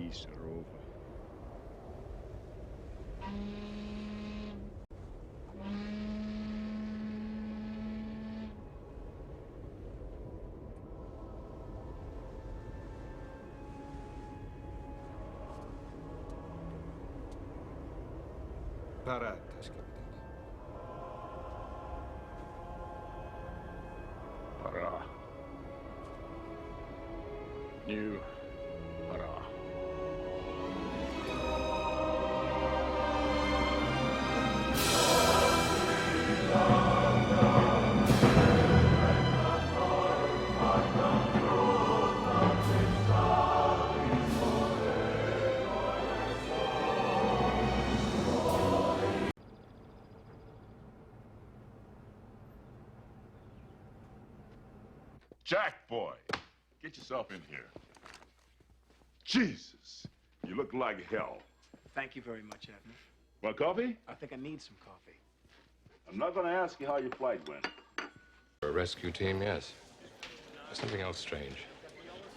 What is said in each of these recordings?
days are over. Parad, Captain. Para. New para. Jack, boy, get yourself in here. Jesus, you look like hell. Thank you very much, Abner. Want coffee? I think I need some coffee. I'm not going to ask you how your flight went. For a rescue team, yes. There's something else strange.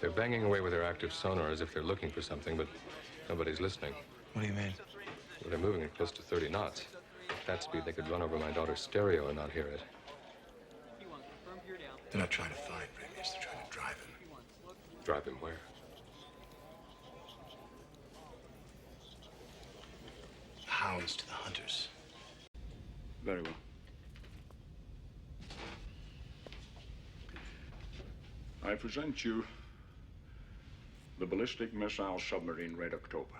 They're banging away with their active sonar as if they're looking for something, but nobody's listening. What do you mean? Well, they're moving at close to 30 knots. At that speed, they could run over my daughter's stereo and not hear it. They're not trying to find Ramius. They're trying to drive him. Drive him where? The hounds to the hunters. Very well. I present you the ballistic missile submarine Red October.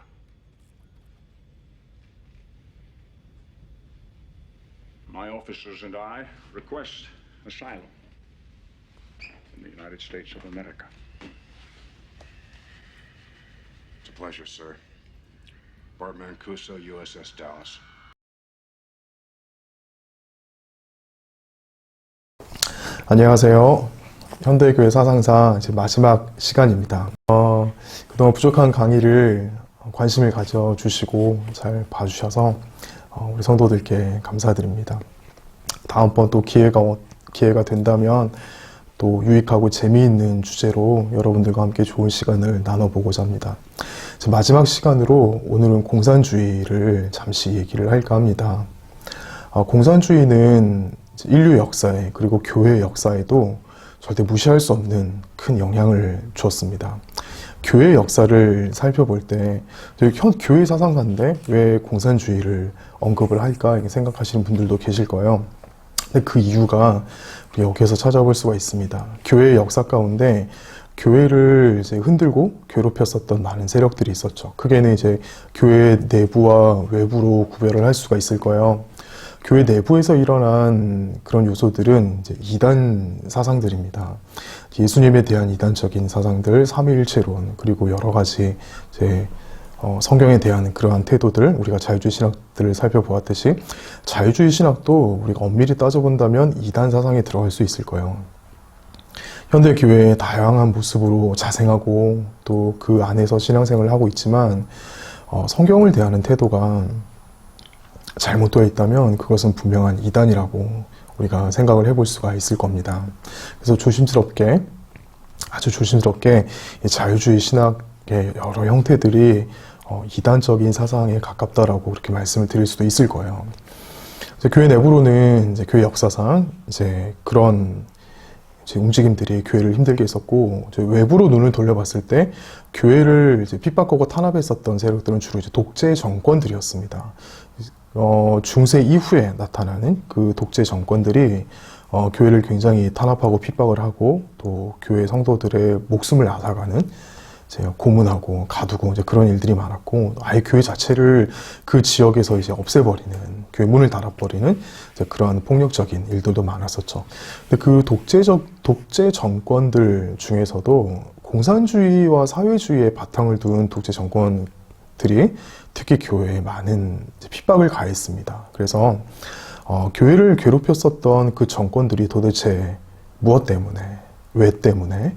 My officers and I request asylum in the United States of America. It's a pleasure, sir. Bart Mancuso, USS Dallas. 안녕하세요. 현대교회 사상사 이제 마지막 시간입니다. 그동안 부족한 강의를 관심을 가져주시고 잘 봐주셔서 우리 성도들께 감사드립니다. 다음번 또 기회가 된다면 또 유익하고 재미있는 주제로 여러분들과 함께 좋은 시간을 나눠보고자 합니다. 마지막 시간으로 오늘은 공산주의를 잠시 얘기를 할까 합니다. 공산주의는 인류 역사에 그리고 교회 역사에도 절대 무시할 수 없는 큰 영향을 주었습니다. 교회 역사를 살펴볼 때 교회 사상사인데 왜 공산주의를 언급을 할까 이렇게 생각하시는 분들도 계실 거예요. 근데 그 이유가 여기에서 찾아볼 수가 있습니다. 교회의 역사 가운데 교회를 이제 흔들고 괴롭혔었던 많은 세력들이 있었죠. 크게는 이제 교회 내부와 외부로 구별을 할 수가 있을 거예요. 교회 내부에서 일어난 그런 요소들은 이제 이단 사상들입니다. 예수님에 대한 이단적인 사상들, 삼위일체론, 그리고 여러 가지 이제 성경에 대한 그러한 태도들, 우리가 자유주의 신학들을 살펴보았듯이 자유주의 신학도 우리가 엄밀히 따져본다면 이단 사상에 들어갈 수 있을 거예요. 현대 교회의 다양한 모습으로 자생하고 또 그 안에서 신앙생활을 하고 있지만 성경을 대하는 태도가 잘못되어 있다면 그것은 분명한 이단이라고 우리가 생각을 해볼 수가 있을 겁니다. 그래서 아주 조심스럽게 자유주의 신학의 여러 형태들이 이단적인 사상에 가깝다라고 그렇게 말씀을 드릴 수도 있을 거예요. 교회 내부로는 이제 교회 역사상 이제 그런 이제 움직임들이 교회를 힘들게 했었고, 외부로 눈을 돌려봤을 때 교회를 이제 핍박하고 탄압했었던 세력들은 주로 이제 독재 정권들이었습니다. 중세 이후에 나타나는 그 독재 정권들이 교회를 굉장히 탄압하고 핍박을 하고 또 교회 성도들의 목숨을 앗아가는 이제 고문하고 가두고 이제 그런 일들이 많았고, 아예 교회 자체를 그 지역에서 이제 없애버리는, 교회 문을 닫아버리는 이제 그러한 폭력적인 일들도 많았었죠. 근데 그 독재 정권들 중에서도 공산주의와 사회주의의 바탕을 둔 독재 정권들이 특히 교회에 많은 핍박을 가했습니다. 그래서 교회를 괴롭혔었던 그 정권들이 도대체 무엇 때문에, 왜 때문에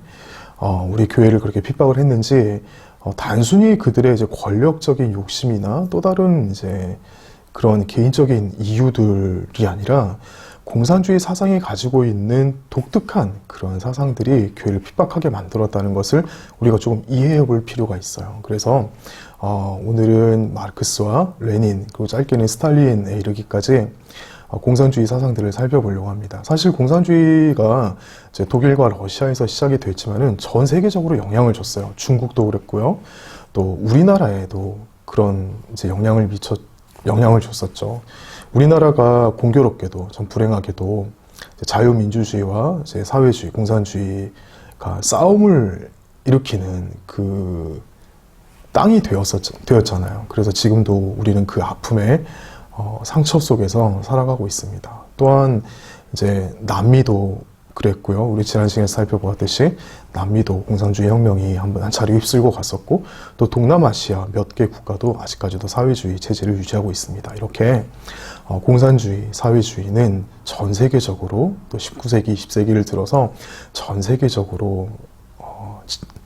우리 교회를 그렇게 핍박을 했는지, 단순히 그들의 이제 권력적인 욕심이나 또 다른 이제 그런 개인적인 이유들이 아니라 공산주의 사상이 가지고 있는 독특한 그런 사상들이 교회를 핍박하게 만들었다는 것을 우리가 조금 이해해 볼 필요가 있어요. 그래서 오늘은 마르크스와 레닌, 그리고 짧게는 스탈린에 이르기까지 공산주의 사상들을 살펴보려고 합니다. 사실 공산주의가 이제 독일과 러시아에서 시작이 됐지만은 전 세계적으로 영향을 줬어요. 중국도 그랬고요. 또 우리나라에도 그런 이제 영향을 줬었죠. 우리나라가 공교롭게도, 참 불행하게도 자유민주주의와 이제 사회주의, 공산주의가 싸움을 일으키는 그 땅이 되었잖아요. 그래서 지금도 우리는 그 아픔의 상처 속에서 살아가고 있습니다. 또한 이제 남미도 그랬고요. 우리 지난 시간에 살펴보았듯이 남미도 공산주의 혁명이 한 차례 휩쓸고 갔었고, 또 동남아시아 몇 개 국가도 아직까지도 사회주의 체제를 유지하고 있습니다. 이렇게 공산주의, 사회주의는 전 세계적으로 또 19세기, 20세기를 들어서 전 세계적으로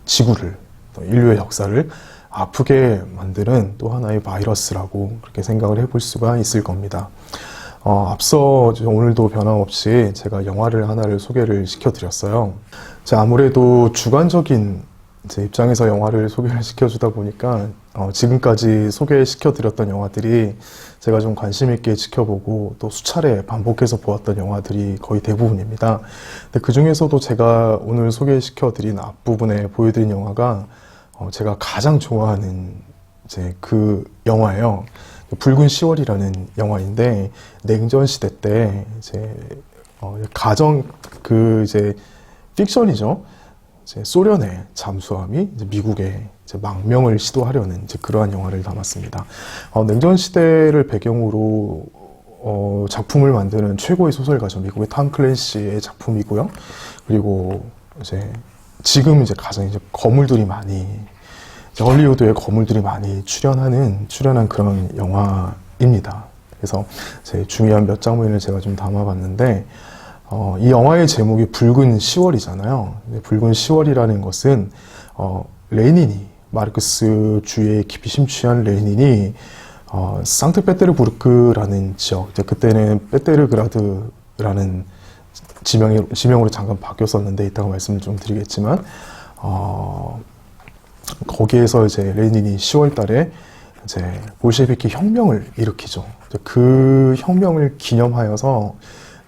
지구를, 또 인류의 역사를 아프게 만드는 또 하나의 바이러스라고 그렇게 생각을 해볼 수가 있을 겁니다. 앞서 오늘도 변함없이 제가 영화를 하나를 소개를 시켜드렸어요. 아무래도 주관적인 제 입장에서 영화를 소개를 시켜주다 보니까 지금까지 소개시켜드렸던 영화들이 제가 좀 관심 있게 지켜보고 또 수차례 반복해서 보았던 영화들이 거의 대부분입니다. 근데 그 중에서도 제가 오늘 소개시켜드린 앞부분에 보여드린 영화가 제가 가장 좋아하는 이제 그 영화예요. 붉은 10월이라는 영화인데, 냉전 시대 때 이제 가정 이제 픽션이죠. 이제 소련의 잠수함이 이제 미국에 이제 망명을 시도하려는 이제 그러한 영화를 담았습니다. 냉전 시대를 배경으로 작품을 만드는 최고의 소설가죠. 미국의 톰 클랜시의 작품이고요. 그리고 이제 지금 이제 가장 이제 거물들이 많이, 헐리우드의 거물들이 많이 출연한 그런 영화입니다. 그래서 제 중요한 몇 장면을 제가 좀 담아봤는데, 이 영화의 제목이 붉은 10월이잖아요. 붉은 10월이라는 것은 레닌이, 마르크스 주의에 깊이 심취한 레닌이 상트페테르부르크라는 지역, 그때는 페테르그라드라는 지명으로 잠깐 바뀌었었는데 이따가 말씀을 좀 드리겠지만, 거기에서 이제 레닌이 10월 달에 이제 볼셰비키 혁명을 일으키죠. 그 혁명을 기념하여서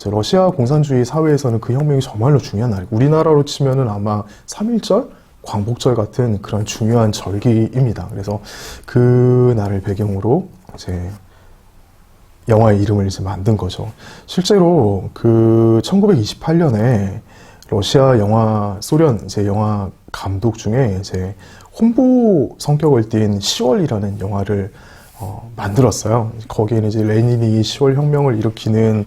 러시아 공산주의 사회에서는 그 혁명이 정말로 중요한 날, 우리나라로 치면은 아마 3.1절, 광복절 같은 그런 중요한 절기입니다. 그래서 그 날을 배경으로 이제 영화의 이름을 이제 만든 거죠. 실제로 그 1928년에 러시아 영화, 소련 이제 영화 감독 중에 이제 홍보 성격을 띈 10월이라는 영화를 만들었어요. 거기에는 이제 레닌이 10월 혁명을 일으키는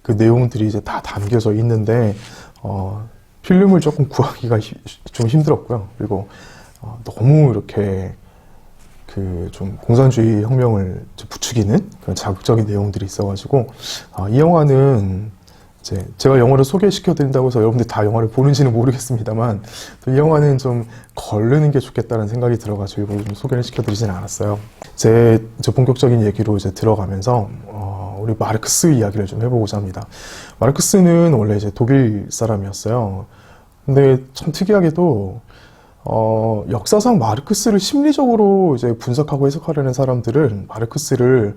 그 내용들이 이제 다 담겨져 있는데, 필름을 조금 구하기가 좀 힘들었고요. 그리고 너무 이렇게 그 좀 공산주의 혁명을 부추기는 그런 자극적인 내용들이 있어가지고, 이 영화는 이제 제가 영화를 소개시켜 드린다고 해서 여러분들이 다 영화를 보는지는 모르겠습니다만, 이 영화는 좀 거르는 게 좋겠다는 생각이 들어가지고 일부러 좀 소개를 시켜드리지는 않았어요. 제 본격적인 얘기로 이제 들어가면서 우리 마르크스 이야기를 좀 해보고자 합니다. 마르크스는 원래 이제 독일 사람이었어요. 근데 참 특이하게도 역사상 마르크스를 심리적으로 이제 분석하고 해석하려는 사람들은 마르크스를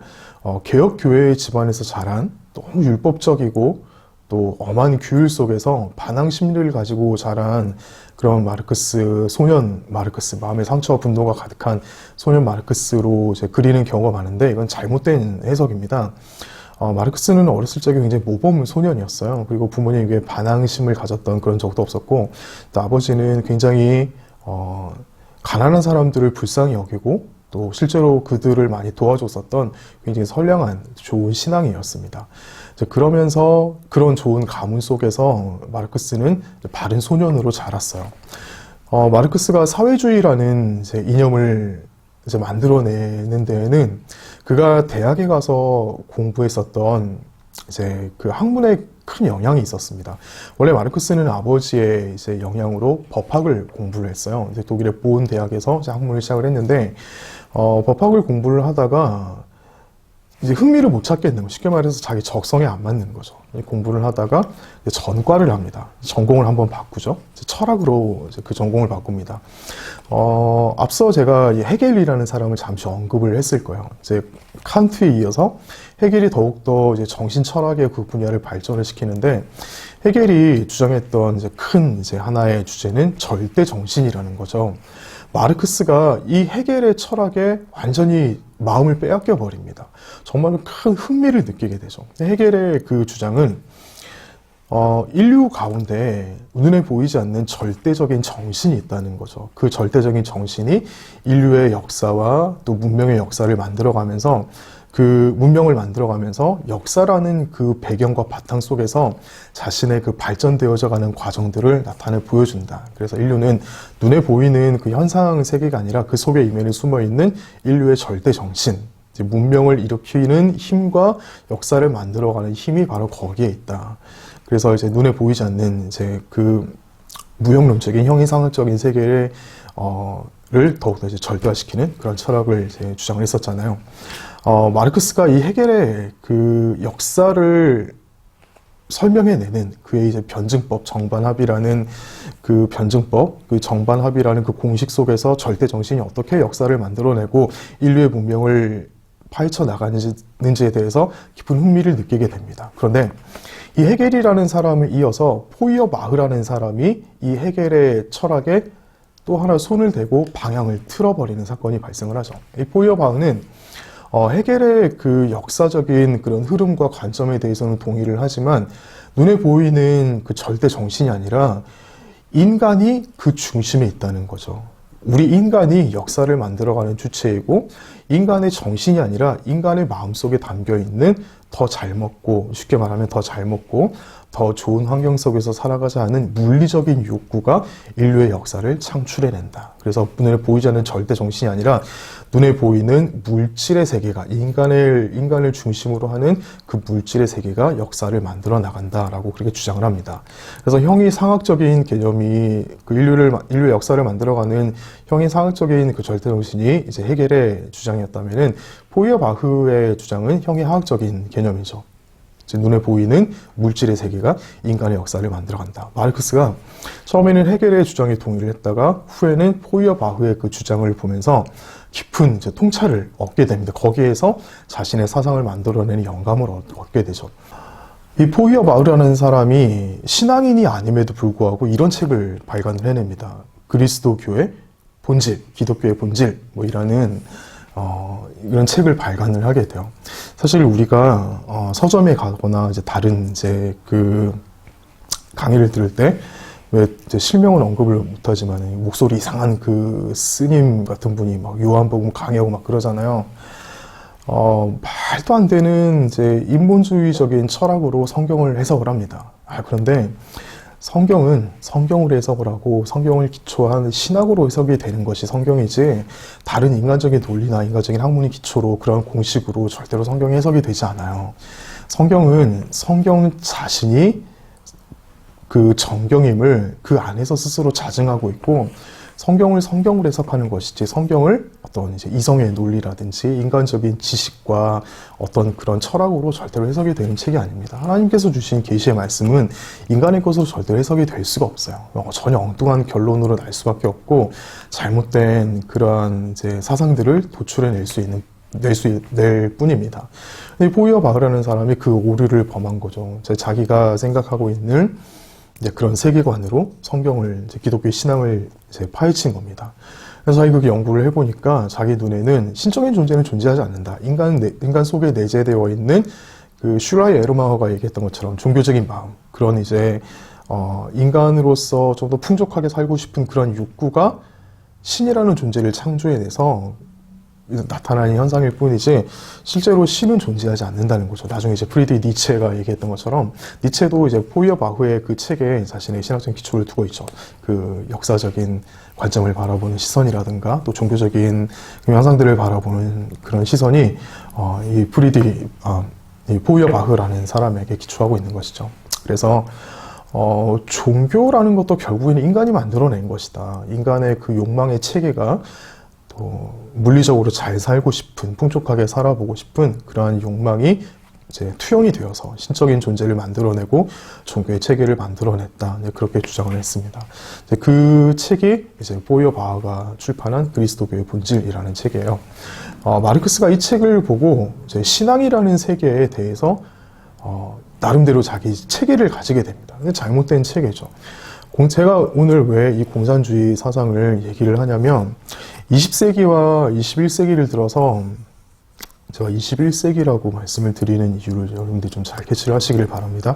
개혁교회 집안에서 자란 너무 율법적이고 또 엄한 규율 속에서 반항 심리를 가지고 자란 그런 마르크스, 소년 마르크스, 마음의 상처와 분노가 가득한 소년 마르크스로 이제 그리는 경우가 많은데, 이건 잘못된 해석입니다. 마르크스는 어렸을 적에 굉장히 모범 소년이었어요. 그리고 부모님에게 반항심을 가졌던 그런 적도 없었고, 또 아버지는 굉장히 가난한 사람들을 불쌍히 여기고 또 실제로 그들을 많이 도와줬었던 굉장히 선량한 좋은 신앙이었습니다. 그러면서 그런 좋은 가문 속에서 마르크스는 바른 소년으로 자랐어요. 마르크스가 사회주의라는 이제 이념을 이제 만들어내는 데에는 그가 대학에 가서 공부했었던 이제 그 학문에 큰 영향이 있었습니다. 원래 마르크스는 아버지의 이제 영향으로 법학을 공부를 했어요. 이제 독일의 본 대학에서 이제 학문을 시작을 했는데, 법학을 공부를 하다가 이제 흥미를 못 찾겠는 거, 쉽게 말해서 자기 적성에 안 맞는 거죠. 공부를 하다가 이제 전과를 합니다. 전공을 한번 바꾸죠. 이제 철학으로 이제 그 전공을 바꿉니다. 앞서 제가 이 헤겔이라는 사람을 잠시 언급을 했을 거예요. 이제 칸트에 이어서 헤겔이 더욱더 이제 정신 철학의 그 분야를 발전을 시키는데, 헤겔이 주장했던 이제 큰 이제 하나의 주제는 절대 정신이라는 거죠. 마르크스가 이 헤겔의 철학에 완전히 마음을 빼앗겨 버립니다. 정말로 큰 흥미를 느끼게 되죠. 헤겔의 그 주장은 인류 가운데 눈에 보이지 않는 절대적인 정신이 있다는 거죠. 그 절대적인 정신이 인류의 역사와 또 문명의 역사를 만들어가면서, 그 문명을 만들어가면서 역사라는 그 배경과 바탕 속에서 자신의 그 발전되어져 가는 과정들을 나타내 보여준다. 그래서 인류는 눈에 보이는 그 현상 세계가 아니라 그 속에 이면에 숨어있는 인류의 절대 정신, 문명을 일으키는 힘과 역사를 만들어가는 힘이 바로 거기에 있다. 그래서 이제 눈에 보이지 않는 이제 그 무형론적인 형이상학적인 세계를 더욱더 이제 절대화시키는 그런 철학을 이제 주장을 했었잖아요. 마르크스가 이 헤겔의 그 역사를 설명해내는 그의 이제 변증법, 정반합이라는 그 변증법, 그 정반합이라는 그 공식 속에서 절대 정신이 어떻게 역사를 만들어내고 인류의 문명을 파헤쳐 나가는지에 대해서 깊은 흥미를 느끼게 됩니다. 그런데 이 헤겔이라는 사람을 이어서 포이어바흐라는 사람이 이 헤겔의 철학에 또 하나 손을 대고 방향을 틀어버리는 사건이 발생을 하죠. 이 포이어바흐는 헤겔의 그 역사적인 그런 흐름과 관점에 대해서는 동의를 하지만, 눈에 보이는 그 절대 정신이 아니라 인간이 그 중심에 있다는 거죠. 우리 인간이 역사를 만들어가는 주체이고, 인간의 정신이 아니라 인간의 마음속에 담겨있는 더 잘 먹고, 쉽게 말하면 더 잘 먹고 더 좋은 환경 속에서 살아가자 하는 물리적인 욕구가 인류의 역사를 창출해낸다. 그래서 눈에 보이지 않는 절대 정신이 아니라 눈에 보이는 물질의 세계가, 인간을 중심으로 하는 그 물질의 세계가 역사를 만들어 나간다라고 그렇게 주장을 합니다. 그래서 형이상학적인 개념이 그 인류의 역사를 만들어가는 형이상학적인 그 절대 정신이 이제 헤겔의 주장이었다면은, 포이어바흐의 주장은 형이하학적인 개념이죠. 눈에 보이는 물질의 세계가 인간의 역사를 만들어간다. 마르크스가 처음에는 헤겔의 주장에 동의를 했다가 후에는 포이어바흐의 그 주장을 보면서 깊은 이제 통찰을 얻게 됩니다. 거기에서 자신의 사상을 만들어내는 영감을 얻게 되죠. 이 포이어바흐라는 사람이 신앙인이 아님에도 불구하고 이런 책을 발간을 해냅니다. 그리스도교의 본질, 기독교의 본질, 이런 책을 발간을 하게 돼요. 사실 우리가 서점에 가거나 이제 다른 이제 그 강의를 들을 때 왜 이제 실명은 언급을 못하지만 목소리 이상한 그 스님 같은 분이 막 요한복음 강의하고 막 그러잖아요. 말도 안 되는 이제 인본주의적인 철학으로 성경을 해석을 합니다. 그런데 성경은 성경으로 해석을 하고 성경을 기초한 신학으로 해석이 되는 것이 성경이지, 다른 인간적인 논리나 인간적인 학문의 기초로 그런 공식으로 절대로 성경이 해석이 되지 않아요. 성경은 성경 자신이 그 정경임을 그 안에서 스스로 자증하고 있고, 성경을 성경으로 해석하는 것이지 성경을 어떤 이제 이성의 논리라든지 인간적인 지식과 어떤 그런 철학으로 절대로 해석이 되는 책이 아닙니다. 하나님께서 주신 계시의 말씀은 인간의 것으로 절대로 해석이 될 수가 없어요. 전혀 엉뚱한 결론으로 날 수밖에 없고, 잘못된 그러한 이제 사상들을 도출해낼 수 있는 낼 뿐입니다. 근데 포이어바흐라는 사람이 그 오류를 범한 거죠. 자기가 생각하고 있는 이제 그런 세계관으로 성경을, 이제 기독교의 신앙을 이제 파헤친 겁니다. 그래서 자기가 그 연구를 해보니까 자기 눈에는 신적인 존재는 존재하지 않는다. 인간 속에 내재되어 있는 그 슈라이 에르마허가 얘기했던 것처럼 종교적인 마음, 그런 이제 인간으로서 좀 더 풍족하게 살고 싶은 그런 욕구가 신이라는 존재를 창조해내서 나타나는 현상일 뿐이지 실제로 신은 존재하지 않는다는 거죠. 나중에 이제 프리드리히 니체가 얘기했던 것처럼, 니체도 이제 포이어바흐의 그 책에 자신의 신학적인 기초를 두고 있죠. 그 역사적인 관점을 바라보는 시선이라든가 또 종교적인 현상들을 바라보는 그런 시선이 이 포이어바흐라는 사람에게 기초하고 있는 것이죠. 그래서 종교라는 것도 결국에는 인간이 만들어낸 것이다. 인간의 그 욕망의 체계가 또 물리적으로 잘 살고 싶은, 풍족하게 살아보고 싶은 그러한 욕망이 이제 투영이 되어서 신적인 존재를 만들어내고 종교의 체계를 만들어냈다. 네, 그렇게 주장을 했습니다. 그 책이 이제 포이어바흐가 출판한 그리스도교의 본질이라는 책이에요. 마르크스가 이 책을 보고 이제 신앙이라는 세계에 대해서 나름대로 자기 체계를 가지게 됩니다. 근데 잘못된 체계죠. 제가 오늘 왜 이 공산주의 사상을 얘기를 하냐면 20세기와 21세기를 들어서 제가 21세기라고 말씀을 드리는 이유를 여러분들이 좀 잘 캐치를 하시길 바랍니다.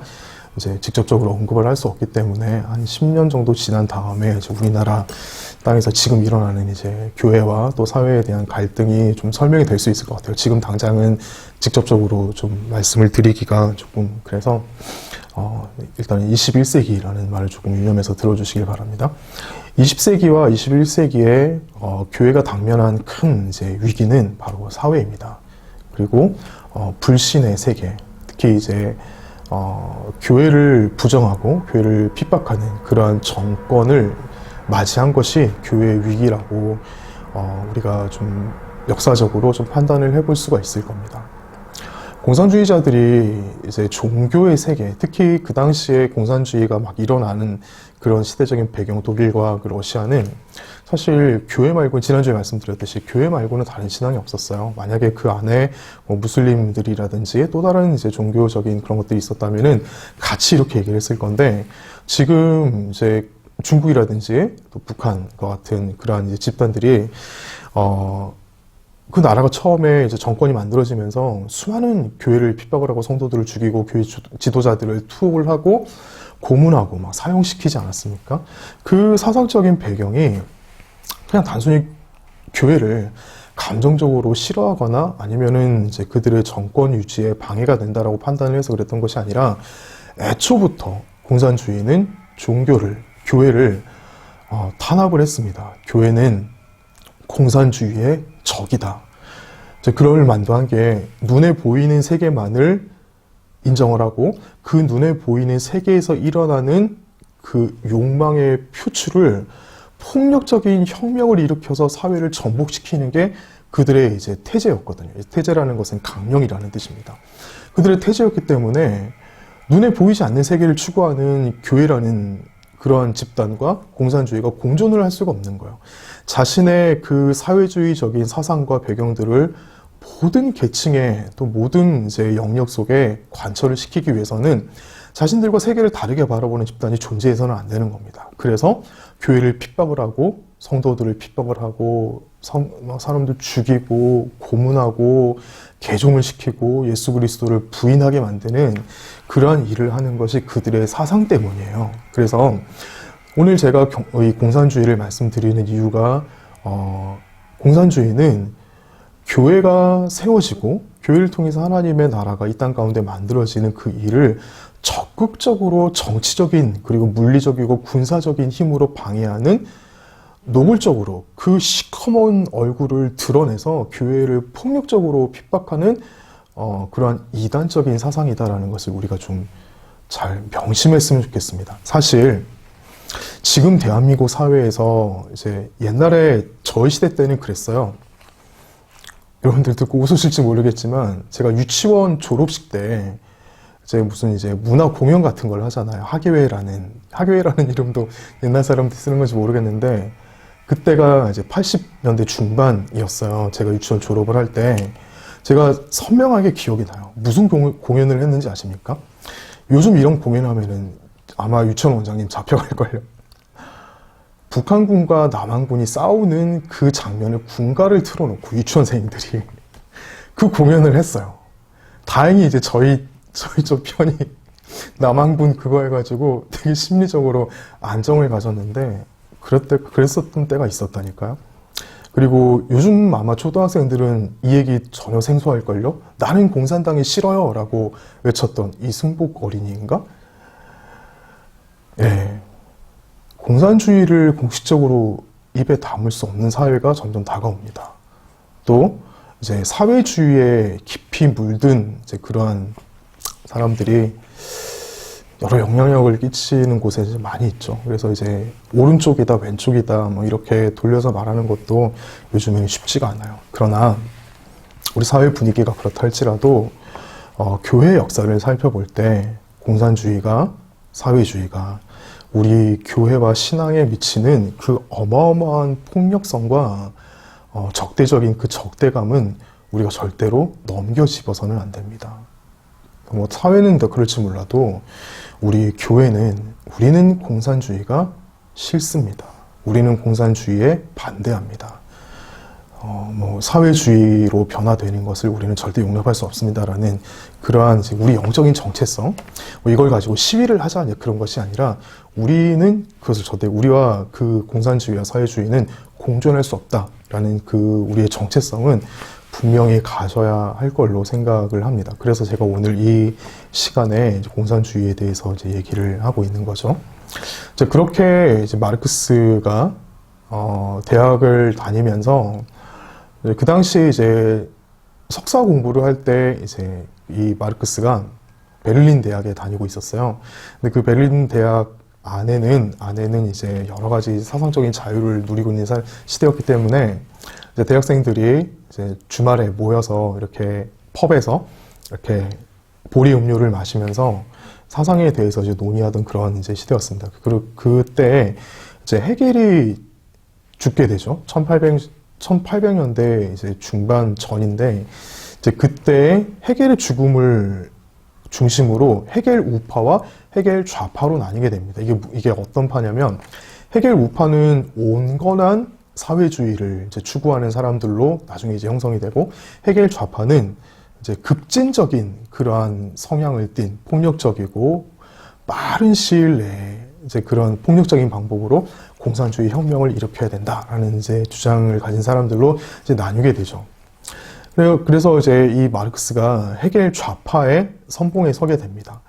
이제 직접적으로 언급을 할 수 없기 때문에 한 10년 정도 지난 다음에 이제 우리나라 땅에서 지금 일어나는 이제 교회와 또 사회에 대한 갈등이 좀 설명이 될 수 있을 것 같아요. 지금 당장은 직접적으로 좀 말씀을 드리기가 조금 그래서 일단 21세기라는 말을 조금 유념해서 들어주시길 바랍니다. 20세기와 21세기에 교회가 당면한 큰 이제 위기는 바로 사회입니다. 그리고 불신의 세계, 특히 이제 교회를 부정하고 교회를 핍박하는 그러한 정권을 맞이한 것이 교회의 위기라고 우리가 좀 역사적으로 좀 판단을 해볼 수가 있을 겁니다. 공산주의자들이 이제 종교의 세계, 특히 그 당시에 공산주의가 막 일어나는 그런 시대적인 배경, 독일과 그 러시아는 사실 교회 말고, 지난주에 말씀드렸듯이 교회 말고는 다른 신앙이 없었어요. 만약에 그 안에 뭐 무슬림들이라든지 또 다른 이제 종교적인 그런 것들이 있었다면은 같이 이렇게 얘기를 했을 건데, 지금 이제 중국이라든지 또 북한과 같은 그러한 이제 집단들이 그 나라가 처음에 이제 정권이 만들어지면서 수많은 교회를 핍박을 하고 성도들을 죽이고 교회 지도자들을 투옥을 하고 고문하고 막 사형시키지 않았습니까? 그 사상적인 배경이 그냥 단순히 교회를 감정적으로 싫어하거나 아니면은 이제 그들의 정권 유지에 방해가 된다라고 판단을 해서 그랬던 것이 아니라 애초부터 공산주의는 교회를 탄압을 했습니다. 교회는 공산주의의 적이다. 그럴 만도한 게 눈에 보이는 세계만을 인정을 하고 그 눈에 보이는 세계에서 일어나는 그 욕망의 표출을 폭력적인 혁명을 일으켜서 사회를 전복시키는 게 그들의 이제 태제였거든요. 태제라는 것은 강령이라는 뜻입니다. 그들의 태제였기 때문에 눈에 보이지 않는 세계를 추구하는 교회라는 그러한 집단과 공산주의가 공존을 할 수가 없는 거예요. 자신의 그 사회주의적인 사상과 배경들을 모든 계층의 또 모든 이제 영역 속에 관철을 시키기 위해서는 자신들과 세계를 다르게 바라보는 집단이 존재해서는 안 되는 겁니다. 그래서 교회를 핍박을 하고 성도들을 핍박을 하고 사람들 죽이고 고문하고 개종을 시키고 예수 그리스도를 부인하게 만드는 그러한 일을 하는 것이 그들의 사상 때문이에요. 그래서 오늘 제가 이 공산주의를 말씀드리는 이유가 공산주의는 교회가 세워지고 교회를 통해서 하나님의 나라가 이 땅 가운데 만들어지는 그 일을 적극적으로 정치적인 그리고 물리적이고 군사적인 힘으로 방해하는, 노골적으로 그 시커먼 얼굴을 드러내서 교회를 폭력적으로 핍박하는 그러한 이단적인 사상이다라는 것을 우리가 좀 잘 명심했으면 좋겠습니다. 사실 지금 대한민국 사회에서 이제 옛날에 저희 시대 때는 그랬어요. 여러분들 듣고 웃으실지 모르겠지만 제가 유치원 졸업식 때 이제 무슨 이제 문화 공연 같은 걸 하잖아요. 학예회라는 이름도 옛날 사람들이 쓰는 건지 모르겠는데, 그때가 이제 80년대 중반이었어요. 제가 유치원 졸업을 할 때. 제가 선명하게 기억이 나요. 무슨 공연을 했는지 아십니까? 요즘 이런 공연하면은 아마 유치원 원장님 잡혀갈걸요. 북한군과 남한군이 싸우는 그 장면을 군가를 틀어놓고 유치원생들이 그 공연을 했어요. 다행히 이제 저희 쪽 편이 남한군 그거 해가지고 되게 심리적으로 안정을 가졌는데, 그랬었던 때가 있었다니까요. 그리고 요즘 아마 초등학생들은 이 얘기 전혀 생소할걸요? 나는 공산당이 싫어요 라고 외쳤던 이승복 어린이인가? 예. 공산주의를 공식적으로 입에 담을 수 없는 사회가 점점 다가옵니다. 또 이제 사회주의에 깊이 물든 이제 그러한 사람들이 여러 영향력을 끼치는 곳에 이제 많이 있죠. 그래서 이제 오른쪽이다 왼쪽이다 뭐 이렇게 돌려서 말하는 것도 요즘에는 쉽지가 않아요. 그러나 우리 사회 분위기가 그렇다 할지라도 교회 역사를 살펴볼 때 공산주의가 사회주의가 우리 교회와 신앙에 미치는 그 어마어마한 폭력성과 적대적인 그 적대감은 우리가 절대로 넘겨짚어서는 안 됩니다. 뭐 사회는 더 그럴지 몰라도 우리 교회는 우리는 공산주의가 싫습니다. 우리는 공산주의에 반대합니다. 뭐 사회주의로 변화되는 것을 우리는 절대 용납할 수 없습니다라는 그러한 이제 우리 영적인 정체성, 뭐 이걸 가지고 시위를 하자 그런 것이 아니라 우리는 그것을 절대 우리와 그 공산주의와 사회주의는 공존할 수 없다라는 그 우리의 정체성은 분명히 가져야 할 걸로 생각을 합니다. 그래서 제가 오늘 이 시간에 이제 공산주의에 대해서 이제 얘기를 하고 있는 거죠. 이제 그렇게 이제 마르크스가 대학을 다니면서 그 당시에 이제 석사 공부를 할 때 이제 이 마르크스가 베를린 대학에 다니고 있었어요. 근데 그 베를린 대학 안에는 이제 여러 가지 사상적인 자유를 누리고 있는 시대였기 때문에 이제 대학생들이 이제 주말에 모여서 이렇게 펍에서 이렇게 보리 음료를 마시면서 사상에 대해서 이제 논의하던 그런 이제 시대였습니다. 그리고 그때 이제 헤겔이 죽게 되죠. 1800년대 이제 중반 전인데 이제 그때 헤겔의 죽음을 중심으로 헤겔 우파와 헤겔 좌파로 나뉘게 됩니다. 이게 어떤 파냐면 헤겔 우파는 온건한 사회주의를 이제 추구하는 사람들로 나중에 이제 형성이 되고 헤겔 좌파는 이제 급진적인 그러한 성향을 띤 폭력적이고 빠른 시일 내에 이제 그런 폭력적인 방법으로 공산주의 혁명을 일으켜야 된다라는 이제 주장을 가진 사람들로 이제 나뉘게 되죠. 그래서 이제 이 마르크스가 헤겔 좌파의 선봉에 서게 됩니다.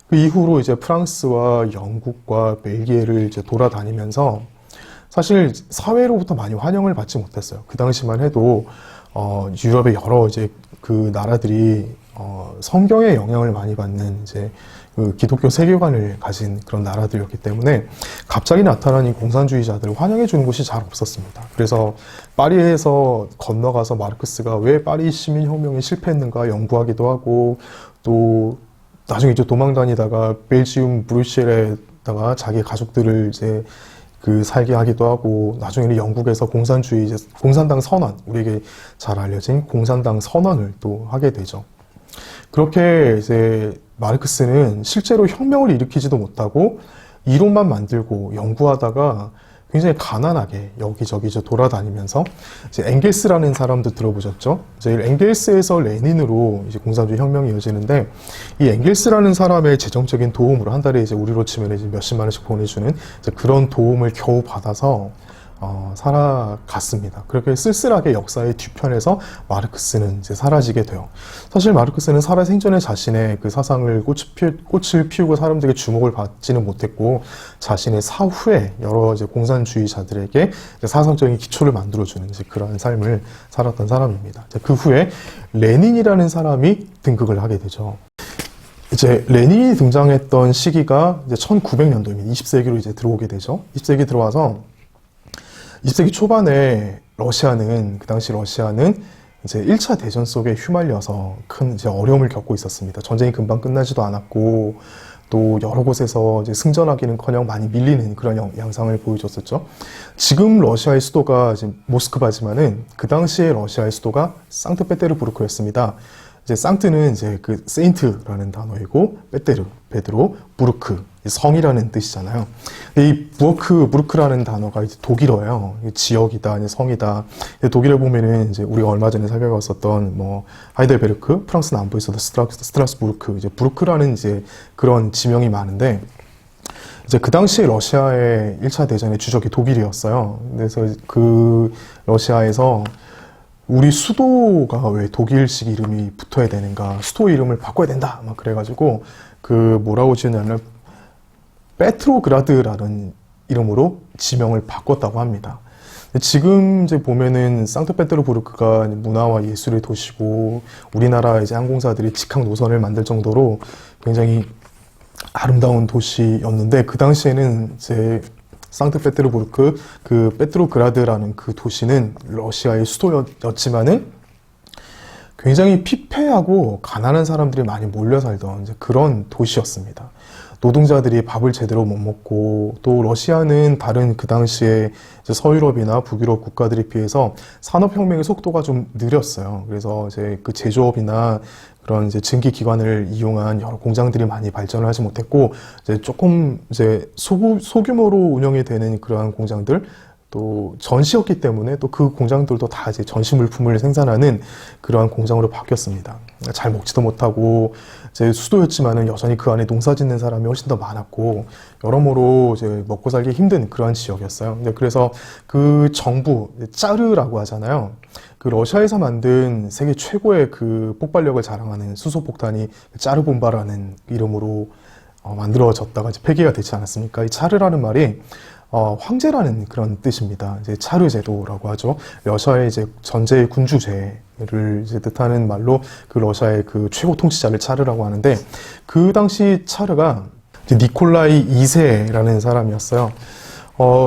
그 이후로 이제 프랑스와 영국과 벨기에를 이제 돌아다니면서 사실 사회로부터 많이 환영을 받지 못했어요. 그 당시만 해도 유럽의 여러 이제 그 나라들이 성경의 영향을 많이 받는 이제 그 기독교 세계관을 가진 그런 나라들이었기 때문에 갑자기 나타난 이 공산주의자들을 환영해 주는 곳이 잘 없었습니다. 그래서 파리에서 건너가서 마르크스가 왜 파리 시민혁명이 실패했는가 연구하기도 하고 또 나중에 이제 도망 다니다가 벨지움 브뤼셀에다가 자기 가족들을 이제 그 살게 하기도 하고 나중에는 영국에서 공산당 선언, 우리에게 잘 알려진 공산당 선언을 또 하게 되죠. 그렇게 이제 마르크스는 실제로 혁명을 일으키지도 못하고 이론만 만들고 연구하다가 굉장히 가난하게 여기저기 이제 돌아다니면서 이제 엥겔스라는 사람도 들어보셨죠? 이제 엥겔스에서 레닌으로 이제 공산주의 혁명이 이어지는데 이 엥겔스라는 사람의 재정적인 도움으로 한 달에 이제 우리로 치면 이제 몇십만 원씩 보내주는 이제 그런 도움을 겨우 받아서 살아갔습니다. 그렇게 쓸쓸하게 역사의 뒤편에서 마르크스는 이제 사라지게 돼요. 사실 마르크스는 살아생전에 자신의 그 사상을 꽃을 피우고 사람들에게 주목을 받지는 못했고 자신의 사후에 여러 이제 공산주의자들에게 사상적인 기초를 만들어주는 이제 그러한 삶을 살았던 사람입니다. 그 후에 레닌이라는 사람이 등극을 하게 되죠. 이제 레닌이 등장했던 시기가 이제 1900년도입니다. 20세기로 이제 들어오게 되죠. 20세기 들어와서 20세기 초반에 그 당시 러시아는 이제 1차 대전 속에 휘말려서 큰 이제 어려움을 겪고 있었습니다. 전쟁이 금방 끝나지도 않았고, 또 여러 곳에서 이제 승전하기는커녕 많이 밀리는 그런 양상을 보여줬었죠. 지금 러시아의 수도가 지금 모스크바지만은 그 당시에 러시아의 수도가 상트페테르부르크였습니다. 이제 상트는 이제 그 세인트라는 단어이고 베드로, 부르크, 성이라는 뜻이잖아요. 근데 이 부르크라는 단어가 이제 독일어예요. 지역이다, 성이다. 독일에 보면은 이제 우리가 얼마 전에 살펴봤었던 뭐 하이델베르크, 프랑스 남부에 있었던 스트라스부르크, 이제 부르크라는 이제 그런 지명이 많은데 이제 그 당시에 러시아의 1차 대전의 주적이 독일이었어요. 그래서 그 러시아에서 우리 수도가 왜 독일식 이름이 붙어야 되는가, 수도 이름을 바꿔야 된다, 막 그래가지고 그 뭐라고 지었냐면 페트로그라드라는 이름으로 지명을 바꿨다고 합니다. 지금 이제 보면은 상트페테르부르크가 문화와 예술의 도시고 우리나라 이제 항공사들이 직항 노선을 만들 정도로 굉장히 아름다운 도시였는데 그 당시에는 이제 상트페테르부르크 그 페트로그라드라는 그 도시는 러시아의 수도였지만은 굉장히 피폐하고 가난한 사람들이 많이 몰려 살던 이제 그런 도시였습니다. 노동자들이 밥을 제대로 못 먹고 또 러시아는 다른 그 당시에 이제 서유럽이나 북유럽 국가들에 비해서 산업혁명의 속도가 좀 느렸어요. 그래서 이제 그 제조업이나 그런 이제 증기 기관을 이용한 여러 공장들이 많이 발전을 하지 못했고 이제 조금 이제 소규모로 운영이 되는 그러한 공장들 또 전시였기 때문에 또 그 공장들도 다 이제 전시 물품을 생산하는 그러한 공장으로 바뀌었습니다. 잘 먹지도 못하고 이제 수도였지만은 여전히 그 안에 농사 짓는 사람이 훨씬 더 많았고 여러모로 이제 먹고 살기 힘든 그러한 지역이었어요. 그래서 그 정부 짜르라고 하잖아요. 그 러시아에서 만든 세계 최고의 그 폭발력을 자랑하는 수소폭탄이 짜르본바라는 이름으로 만들어졌다가 이제 폐기가 되지 않았습니까? 이 차르라는 말이 황제라는 그런 뜻입니다. 이제 차르 제도라고 하죠. 러시아의 이제 전제 군주제를 이제 뜻하는 말로 그 러시아의 그 최고 통치자를 차르라고 하는데 그 당시 차르가 이제 니콜라이 2세라는 사람이었어요.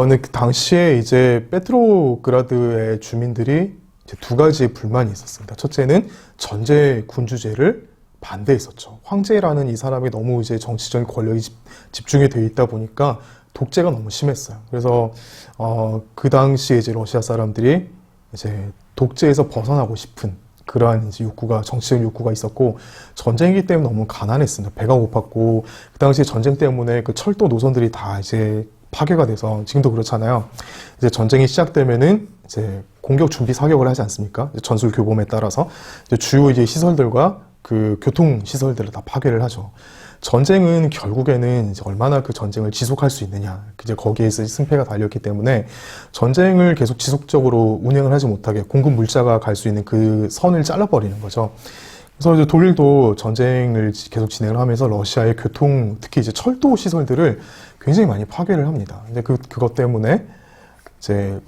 근데 그 당시에 이제 페트로그라드의 주민들이 이제 두 가지 불만이 있었습니다. 첫째는 전제 군주제를 반대했었죠. 황제라는 이 사람이 너무 이제 정치적인 권력이 집중이 되어 있다 보니까 독재가 너무 심했어요. 그래서 그 당시에 이제 러시아 사람들이 이제 독재에서 벗어나고 싶은 그러한 이제 욕구가 정치적 욕구가 있었고 전쟁이기 때문에 너무 가난했습니다. 배가 고팠고 그 당시에 전쟁 때문에 그 철도 노선들이 다 이제 파괴가 돼서 지금도 그렇잖아요. 이제 전쟁이 시작되면은 이제 공격 준비 사격을 하지 않습니까? 전술 교범에 따라서 이제 주요 이제 시설들과 그 교통 시설들을 다 파괴를 하죠. 전쟁은 결국에는 이제 얼마나 그 전쟁을 지속할 수 있느냐, 이제 거기에서 승패가 달렸기 때문에 전쟁을 계속 지속적으로 운행을 하지 못하게 공급 물자가 갈 수 있는 그 선을 잘라버리는 거죠. 그래서 이제 독일도 전쟁을 계속 진행을 하면서 러시아의 교통, 특히 이제 철도 시설들을 굉장히 많이 파괴를 합니다. 근데 그것 때문에 이제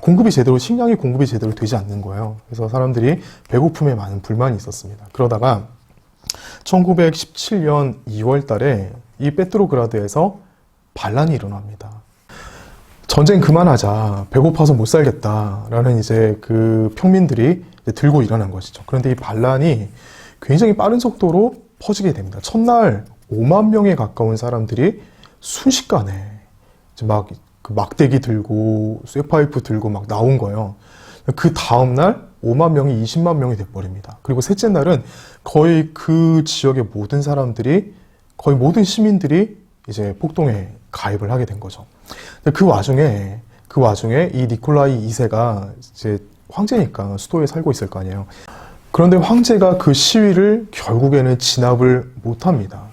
식량이 공급이 제대로 되지 않는 거예요. 그래서 사람들이 배고픔에 많은 불만이 있었습니다. 그러다가 1917년 2월 달에 이 페트로그라드에서 반란이 일어납니다. 전쟁 그만하자, 배고파서 못 살겠다라는 이제 그 평민들이 이제 들고 일어난 것이죠. 그런데 이 반란이 굉장히 빠른 속도로 퍼지게 됩니다. 첫날 5만 명에 가까운 사람들이 순식간에 이제 막 그 막대기 들고 쇠파이프 들고 막 나온 거예요. 그 다음날 5만 명이 20만 명이 돼버립니다. 그리고 셋째 날은 거의 그 지역의 모든 사람들이, 거의 모든 시민들이 이제 폭동에 가입을 하게 된 거죠. 그 와중에 이 니콜라이 2세가 이제 황제니까 수도에 살고 있을 거 아니에요. 그런데 황제가 그 시위를 결국에는 진압을 못 합니다.